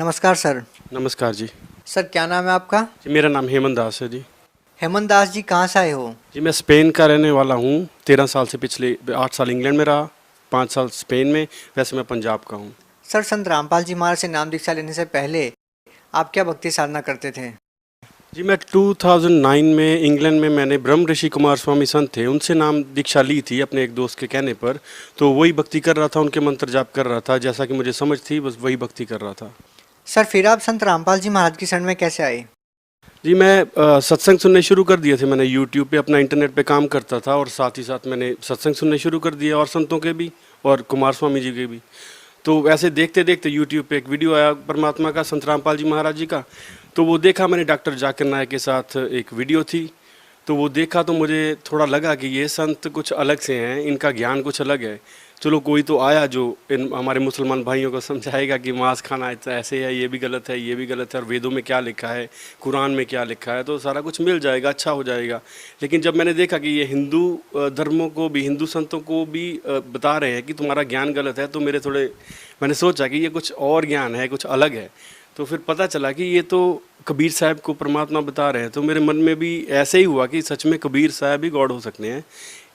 नमस्कार सर। नमस्कार जी। सर क्या नाम है आपका? जी मेरा नाम हेमंत दास है जी। हेमंत दास जी कहाँ से आए हो? जी मैं स्पेन का रहने वाला हूँ। 13 साल से पिछले 8 साल इंग्लैंड में रहा, 5 साल स्पेन में। वैसे मैं पंजाब का हूँ। सर संत रामपाल जी महाराज से नाम दीक्षा लेने से पहले आप क्या भक्ति साधना करते थे? जी मैं 2009 में इंग्लैंड में मैंने ब्रह्म ऋषि कुमार स्वामी संत थे, उनसे नाम दीक्षा ली थी अपने एक दोस्त के कहने पर। तो वही भक्ति कर रहा था, उनके मंत्र जाप कर रहा था, जैसा कि मुझे समझ थी बस वही भक्ति कर रहा था। सर फिर आप संत रामपाल जी महाराज की शरण में कैसे आए? जी मैं सत्संग सुनने शुरू कर दिए थे। मैंने यूट्यूब पे अपना इंटरनेट पे काम करता था और साथ ही साथ मैंने सत्संग सुनने शुरू कर दिए, और संतों के भी और कुमार स्वामी जी के भी। तो ऐसे देखते देखते यूट्यूब पे एक वीडियो आया परमात्मा का, संत रामपाल जी महाराज जी का। तो वो देखा मैंने, डॉक्टर जाकिर नायक के साथ एक वीडियो थी। तो वो देखा तो मुझे थोड़ा लगा कि ये संत कुछ अलग से हैं, इनका ज्ञान कुछ अलग है। चलो कोई तो आया जो इन हमारे मुसलमान भाइयों को समझाएगा कि मांस खाना ऐसे है, ये भी गलत है, ये भी गलत है, और वेदों में क्या लिखा है, कुरान में क्या लिखा है, तो सारा कुछ मिल जाएगा, अच्छा हो जाएगा। लेकिन जब मैंने देखा कि ये हिंदू धर्मों को भी, हिंदू संतों को भी बता रहे हैं कि तुम्हारा ज्ञान गलत है, तो मैंने सोचा कि ये कुछ और ज्ञान है, कुछ अलग है। तो फिर पता चला कि ये तो कबीर साहब को परमात्मा बता रहे हैं। तो मेरे मन में भी ऐसे ही हुआ कि सच में कबीर साहब ही गॉड हो सकते हैं,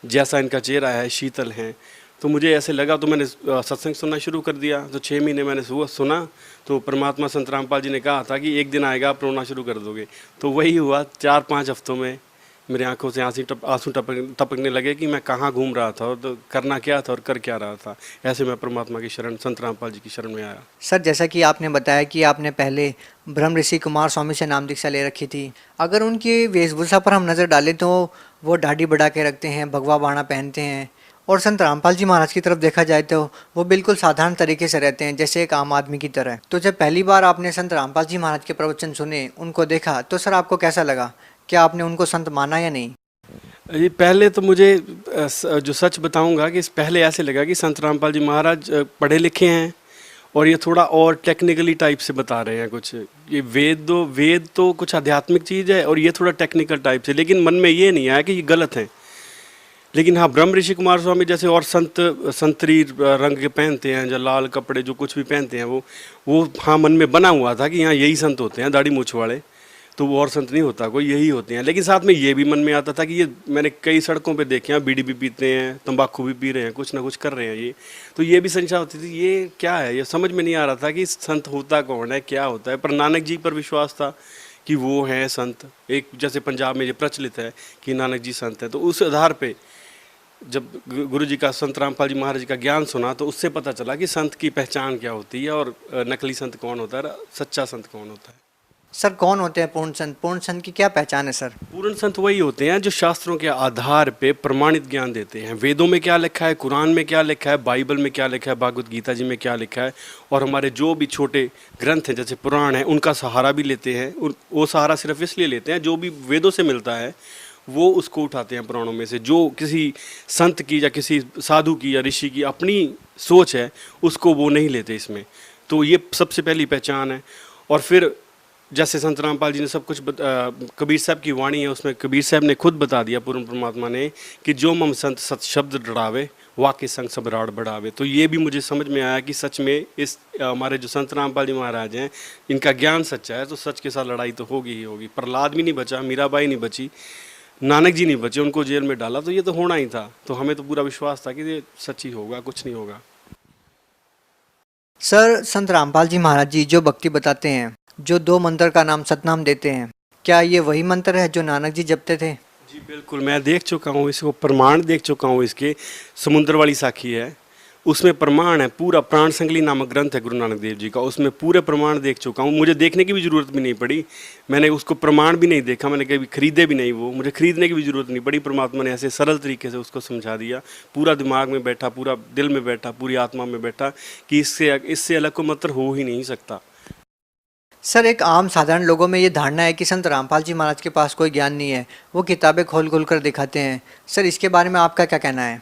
जैसा इनका चेहरा है, शीतल हैं। तो मुझे ऐसे लगा, तो मैंने सत्संग सुनना शुरू कर दिया। तो 6 महीने मैंने सुना। तो परमात्मा संत रामपाल जी ने कहा था कि एक दिन आएगा आप रोना शुरू कर दोगे। तो वही हुआ। 4-5 हफ्तों में मेरी आंखों से आंसू टपकने लगे कि मैं कहाँ घूम रहा था और तो करना क्या था और कर क्या रहा था। ऐसे मैं परमात्मा की शरण, संत रामपाल जी की शरण में आया। सर जैसा कि आपने बताया कि आपने पहले ब्रह्म ऋषि कुमार स्वामी से नाम दीक्षा ले रखी थी। अगर उनकी वेशभूषा पर हम नज़र डालें तो वो दाढ़ी बढ़ा के रखते हैं, भगवा बाणा पहनते हैं, और संत रामपाल जी महाराज की तरफ देखा जाए तो वो बिल्कुल साधारण तरीके से रहते हैं, जैसे एक आम आदमी की तरह। तो जब पहली बार आपने संत रामपाल जी महाराज के प्रवचन सुने, उनको देखा, तो सर आपको कैसा लगा? क्या आपने उनको संत माना या नहीं? ये पहले तो मुझे जो सच बताऊंगा कि पहले ऐसे लगा कि संत रामपाल जी महाराज पढ़े लिखे हैं और ये थोड़ा और टेक्निकली टाइप से बता रहे हैं कुछ। ये वेद तो कुछ आध्यात्मिक चीज़ है और ये थोड़ा टेक्निकल टाइप से। लेकिन मन में ये नहीं आया कि ये गलत है। लेकिन हाँ, ब्रह्म ऋषि कुमार स्वामी जैसे और संतरी रंग के पहनते हैं, जो लाल कपड़े जो कुछ भी पहनते हैं, वो हाँ मन में बना हुआ था कि हाँ यही संत होते हैं, दाढ़ी मूछ वाले। तो वो और संत नहीं होता कोई, यही होते हैं। लेकिन साथ में ये भी मन में आता था कि ये मैंने कई सड़कों पे देखे हैं, बीड़ी भी पीते हैं, तंबाकू भी पी रहे हैं, कुछ ना कुछ कर रहे हैं ये। तो ये भी संशय होती थी, ये क्या है, ये समझ में नहीं आ रहा था कि संत होता कौन है, क्या होता है। पर नानक जी पर विश्वास था कि वो हैं संत। एक जैसे पंजाब में ये प्रचलित है कि नानक जी संत है। तो उस आधार पर जब गुरु जी का, संत रामपाल जी महाराज जी का ज्ञान सुना, तो उससे पता चला कि संत की पहचान क्या होती है और नकली संत कौन होता है, सच्चा संत कौन होता है। सर कौन होते हैं पूर्ण संत? पूर्ण संत की क्या पहचान है सर? पूर्ण संत वही होते हैं जो शास्त्रों के आधार पे प्रमाणित ज्ञान देते हैं। वेदों में क्या लिखा है, कुरान में क्या लिखा है, बाइबल में क्या लिखा है, भागवत गीता जी में क्या लिखा है, और हमारे जो भी छोटे ग्रंथ हैं जैसे पुराण है, उनका सहारा भी लेते हैं। वो सहारा सिर्फ इसलिए लेते हैं, जो भी वेदों से मिलता है वो उसको उठाते हैं पुराणों में से। जो किसी संत की या किसी साधु की या ऋषि की अपनी सोच है, उसको वो नहीं लेते इसमें। तो ये सबसे पहली पहचान है। और फिर जैसे संत रामपाल जी ने सब कुछ कबीर साहब की वाणी है, उसमें कबीर साहब ने खुद बता दिया, पूर्ण परमात्मा ने, कि जो मम संत सत शब्द डरावे, वाक्य संग सब राड़ बढ़ावे। तो ये भी मुझे समझ में आया कि सच में इस हमारे जो संत रामपाल जी महाराज हैं, इनका ज्ञान सच्चा है। तो सच के साथ लड़ाई तो होगी ही होगी। प्रहलाद भी नहीं बचा, मीराबाई नहीं बची, नानक जी नहीं बचे, उनको जेल में डाला। तो ये तो होना ही था। तो हमें तो पूरा विश्वास था कि ये सच ही होगा, कुछ नहीं होगा। सर संत रामपाल जी महाराज जी जो भक्ति बताते हैं, जो 2 मंत्र का नाम सतनाम देते हैं, क्या ये वही मंत्र है जो नानक जी जपते थे? जी बिल्कुल, मैं देख चुका हूँ इसको, प्रमाण देख चुका हूँ इसके। समुद्र वाली साखी है, उसमें प्रमाण है। पूरा प्राण संगली नामक ग्रंथ है गुरु नानक देव जी का, उसमें पूरे प्रमाण देख चुका हूँ। मुझे देखने की भी ज़रूरत भी नहीं पड़ी। मैंने उसको प्रमाण भी नहीं देखा, मैंने कभी खरीदे भी नहीं, वो मुझे खरीदने की भी ज़रूरत नहीं पड़ी। परमात्मा ने ऐसे सरल तरीके से उसको समझा दिया, पूरा दिमाग में बैठा, पूरा दिल में बैठा, पूरी आत्मा में बैठा, कि इससे अलग को मंत्र हो ही नहीं सकता। सर एक आम साधारण लोगों में ये धारणा है कि संत रामपाल जी महाराज के पास कोई ज्ञान नहीं है, वो किताबें खोल खोल कर दिखाते हैं। सर इसके बारे में आपका क्या कहना है?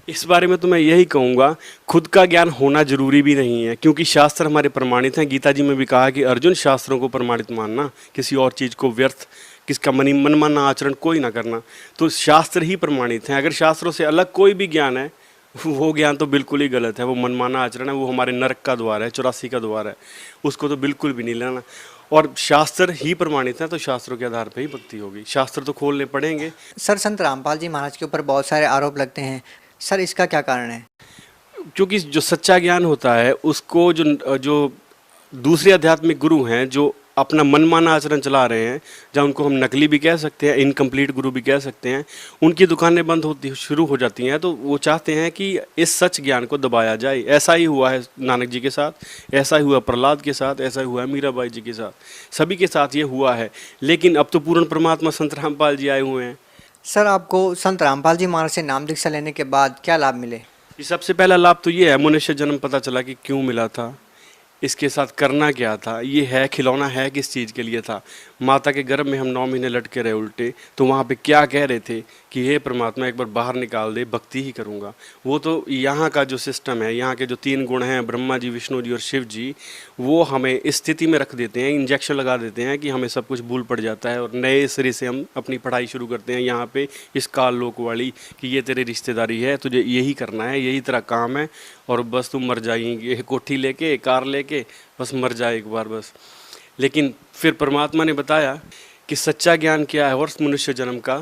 इस बारे में तो मैं यही कहूँगा, खुद का ज्ञान होना जरूरी भी नहीं है, क्योंकि शास्त्र हमारे प्रमाणित हैं। गीता जी में भी कहा कि अर्जुन, शास्त्रों को प्रमाणित मानना, किसी और चीज़ को व्यर्थ, किसका मनमाना आचरण कोई ना करना। तो शास्त्र ही प्रमाणित हैं। अगर शास्त्रों से अलग कोई भी ज्ञान है वो ज्ञान तो बिल्कुल ही गलत है, वो मनमाना आचरण है, वो हमारे नरक का द्वार है, 84 का द्वार है, उसको तो बिल्कुल भी नहीं लेना। और शास्त्र ही प्रमाणित है, तो शास्त्रों के आधार पर ही भक्ति होगी, शास्त्र तो खोलने पड़ेंगे। सर संत रामपाल जी महाराज के ऊपर बहुत सारे आरोप लगते हैं, सर इसका क्या कारण है? क्योंकि जो सच्चा ज्ञान होता है उसको जो जो दूसरे आध्यात्मिक गुरु हैं जो अपना मनमाना आचरण चला रहे हैं, जहाँ उनको हम नकली भी कह सकते हैं, इनकम्प्लीट गुरु भी कह सकते हैं, उनकी दुकानें बंद होती शुरू हो जाती हैं। तो वो चाहते हैं कि इस सच ज्ञान को दबाया जाए। ऐसा ही हुआ है नानक जी के साथ, ऐसा ही हुआ प्रहलाद के साथ, ऐसा ही हुआ है मीराबाई जी के साथ, सभी के साथ ये हुआ है। लेकिन अब तो पूर्ण परमात्मा संत रामपाल जी आए हुए हैं। सर आपको संत रामपाल जी महाराज से नाम दीक्षा लेने के बाद क्या लाभ मिले? ये सबसे पहला लाभ तो ये है, मनुष्य जन्म पता चला कि क्यों मिला था, इसके साथ करना क्या था, ये है खिलौना है किस चीज़ के लिए था। माता के गर्भ में हम 9 महीने लटके रहे उल्टे, तो वहाँ पे क्या कह रहे थे कि हे परमात्मा एक बार बाहर निकाल दे, भक्ति ही करूँगा। वो तो यहाँ का जो सिस्टम है, यहाँ के जो 3 गुण हैं, ब्रह्मा जी, विष्णु जी और शिव जी, वो हमें इस स्थिति में रख देते हैं, इंजेक्शन लगा देते हैं कि हमें सब कुछ भूल पड़ जाता है, और नए सिरे से हम अपनी पढ़ाई शुरू करते हैं यहाँ पे इस काल लोक वाली, कि ये तेरी रिश्तेदारी है, तुझे यही करना है, यही तेरा काम है, और बस तुम मर जाएंगे, कोठी लेके, कार लेके, बस मर जाए एक बार बस। लेकिन फिर परमात्मा ने बताया कि सच्चा ज्ञान क्या है और मनुष्य जन्म का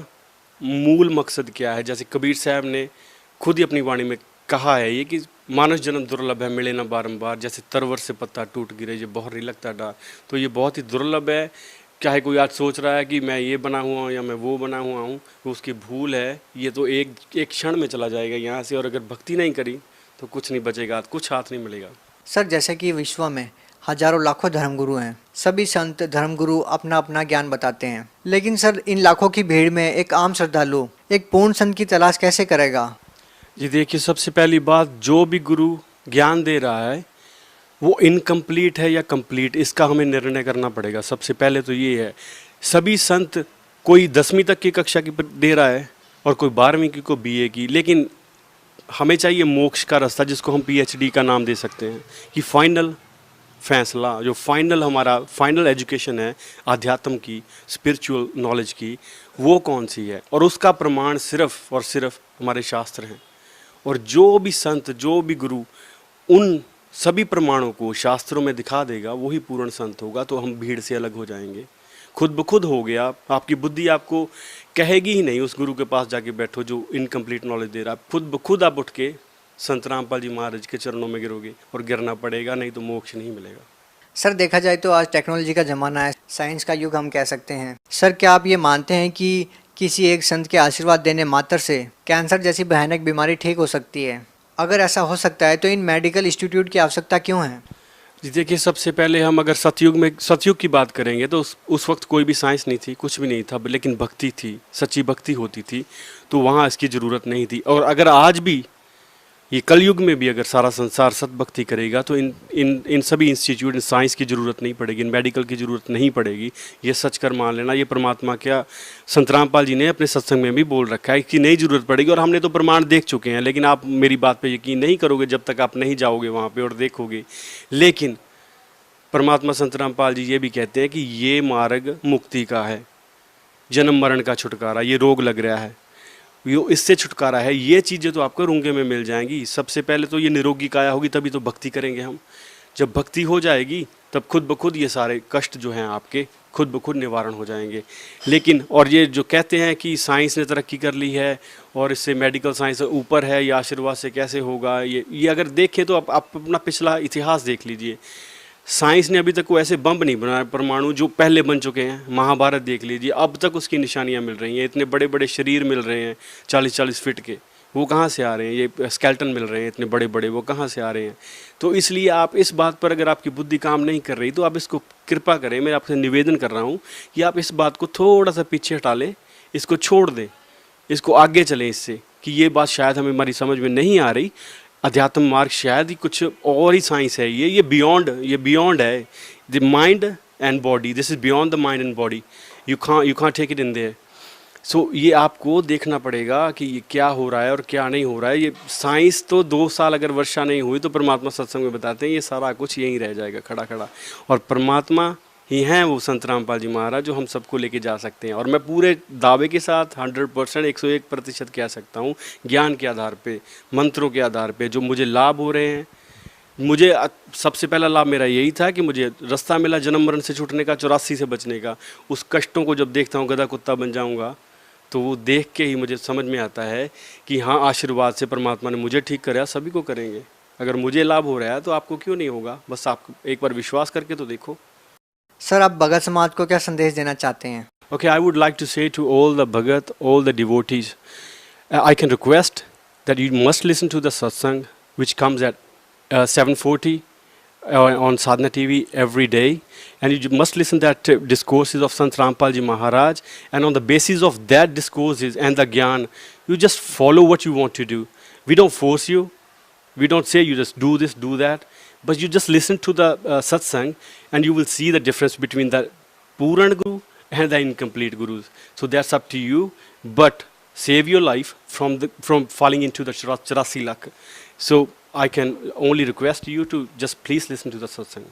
मूल मकसद क्या है। जैसे कबीर साहब ने खुद ही अपनी वाणी में कहा है ये कि मानव जन्म दुर्लभ है, मिले ना बारंबार, जैसे तरवर से पत्ता टूट गिरे, ये बहुत ही लगता डार। तो ये बहुत ही दुर्लभ है। चाहे कोई आज सोच रहा है कि मैं ये बना हुआ हूँ या मैं वो बना हुआ हूँ, वो उसकी भूल है। ये तो एक क्षण में चला जाएगा यहाँ से, और अगर भक्ति नहीं करी तो कुछ नहीं बचेगा, कुछ हाथ नहीं मिलेगा। सर जैसे कि विश्व में हजारों लाखों धर्मगुरु हैं, सभी संत धर्मगुरु अपना अपना ज्ञान बताते हैं, लेकिन सर इन लाखों की भीड़ में एक आम श्रद्धालु एक पूर्ण संत की तलाश कैसे करेगा? जी देखिए, सबसे पहली बात, जो भी गुरु ज्ञान दे रहा है वो इनकम्प्लीट है या कंप्लीट, इसका हमें निर्णय करना पड़ेगा। सबसे पहले तो ये है, सभी संत कोई 10वीं तक की कक्षा की दे रहा है और कोई 12वीं की, कोई BA की, लेकिन हमें चाहिए मोक्ष का रास्ता, जिसको हम PhD का नाम दे सकते हैं, कि फाइनल फैसला, जो फाइनल हमारा फाइनल एजुकेशन है आध्यात्म की, स्पिरिचुअल नॉलेज की, वो कौन सी है, और उसका प्रमाण सिर्फ और सिर्फ हमारे शास्त्र हैं। और जो भी संत, जो भी गुरु उन सभी प्रमाणों को शास्त्रों में दिखा देगा, वही पूर्ण संत होगा। तो हम भीड़ से अलग हो जाएंगे, खुद ब खुद हो गया। आपकी बुद्धि आपको कहेगी ही नहीं उस गुरु के पास जाके बैठो जो इनकम्प्लीट नॉलेज दे रहा है। खुद ब खुद आप उठ के संत रामपाल जी महाराज के चरणों में गिरोगे, और गिरना पड़ेगा, नहीं तो मोक्ष नहीं मिलेगा। सर देखा जाए तो आज टेक्नोलॉजी का ज़माना है, साइंस का युग हम कह सकते हैं। सर क्या आप ये मानते हैं कि किसी एक संत के आशीर्वाद देने मात्र से कैंसर जैसी भयानक बीमारी ठीक हो सकती है? अगर ऐसा हो सकता है तो इन मेडिकल इंस्टीट्यूट की आवश्यकता क्यों है? जी देखिए, सबसे पहले हम अगर सतयुग की बात करेंगे तो उस वक्त कोई भी साइंस नहीं थी, कुछ भी नहीं था, लेकिन भक्ति थी, सच्ची भक्ति होती थी, तो वहाँ इसकी ज़रूरत नहीं थी। और अगर आज भी ये कलयुग में भी अगर सारा संसार सतभक्ति करेगा तो इन सभी इंस्टीट्यूट, साइंस की ज़रूरत नहीं पड़ेगी, इन मेडिकल की ज़रूरत नहीं पड़ेगी। ये सच कर मान लेना, ये परमात्मा क्या संत रामपाल जी ने अपने सत्संग में भी बोल रखा है कि नहीं ज़रूरत पड़ेगी, और हमने तो प्रमाण देख चुके हैं। लेकिन आप मेरी बात पे यकीन नहीं करोगे जब तक आप नहीं जाओगे वहाँ पे और देखोगे। लेकिन परमात्मा संत रामपाल जी ये भी कहते हैं कि ये मार्ग मुक्ति का है, जन्म मरण का छुटकारा, ये रोग लग रहा है, ये इससे छुटकारा है। ये चीज़ें तो आपको रूंगे में मिल जाएंगी। सबसे पहले तो ये निरोगी काया होगी, तभी तो भक्ति करेंगे हम। जब भक्ति हो जाएगी तब खुद ब खुद ये सारे कष्ट जो हैं आपके खुद ब खुद निवारण हो जाएंगे। लेकिन और ये जो कहते हैं कि साइंस ने तरक्की कर ली है और इससे मेडिकल साइंस ऊपर है, ये आशीर्वाद से कैसे होगा, ये अगर देखें तो आप अपना पिछला इतिहास देख लीजिए। साइंस ने अभी तक कोई ऐसे बम नहीं बनाया परमाणु जो पहले बन चुके हैं। महाभारत देख लीजिए, अब तक उसकी निशानियां मिल रही हैं। इतने बड़े बड़े शरीर मिल रहे हैं 40-40 फीट के, वो कहाँ से आ रहे हैं? ये स्केल्टन मिल रहे हैं इतने बड़े बड़े, वो कहाँ से आ रहे हैं? तो इसलिए आप इस बात पर, अगर आपकी बुद्धि काम नहीं कर रही तो आप इसको कृपा करें, मैं आपसे निवेदन कर रहा हूँ कि आप इस बात को थोड़ा सा पीछे हटा लें, इसको छोड़ दें, इसको आगे चलें इससे, कि ये बात शायद हमें हमारी समझ में नहीं आ रही। अध्यात्म मार्ग शायद ही कुछ और ही साइंस है, ये बियॉन्ड है the mind and body. This is beyond the mind and body, you can't take it in there. So ये आपको देखना पड़ेगा कि ये क्या हो रहा है और क्या नहीं हो रहा है। ये साइंस तो 2 साल अगर वर्षा नहीं हुई तो परमात्मा सत्संग में बताते हैं ये सारा कुछ यहीं रह जाएगा खड़ा खड़ा, और परमात्मा ही हैं वो संत रामपाल जी महाराज जो हम सबको लेके जा सकते हैं। और मैं पूरे दावे के साथ 100% 101% कह सकता हूँ, ज्ञान के आधार पे, मंत्रों के आधार पे जो मुझे लाभ हो रहे हैं। मुझे सबसे पहला लाभ मेरा यही था कि मुझे रास्ता मिला जन्म मरण से छूटने का, 84 से बचने का। उस कष्टों को जब देखता हूँ, गधा कुत्ता बन जाऊँगा, तो वो देख के ही मुझे समझ में आता है कि हाँ, आशीर्वाद से परमात्मा ने मुझे ठीक कराया, सभी को करेंगे। अगर मुझे लाभ हो रहा है तो आपको क्यों नहीं होगा? बस आप एक बार विश्वास करके तो देखो। सर, आप भगत समाज को क्या संदेश देना चाहते हैं? Okay, I would like to say to all the Bhagat, all the devotees, I can request that you must listen to the satsang which comes at 7:40 on Sadhana TV every day, and you must listen that discourses of Sant Rampal Ji Maharaj, and on the basis of that discourses and the gyan, you just follow what you want to do. We don't force you. We don't say you just do this, do that, but you just listen to the satsang, and you will see the difference between the Puran Guru and the incomplete gurus. So that's up to you, but save your life from falling into the 84 lakh. So I can only request you to just please listen to the satsang.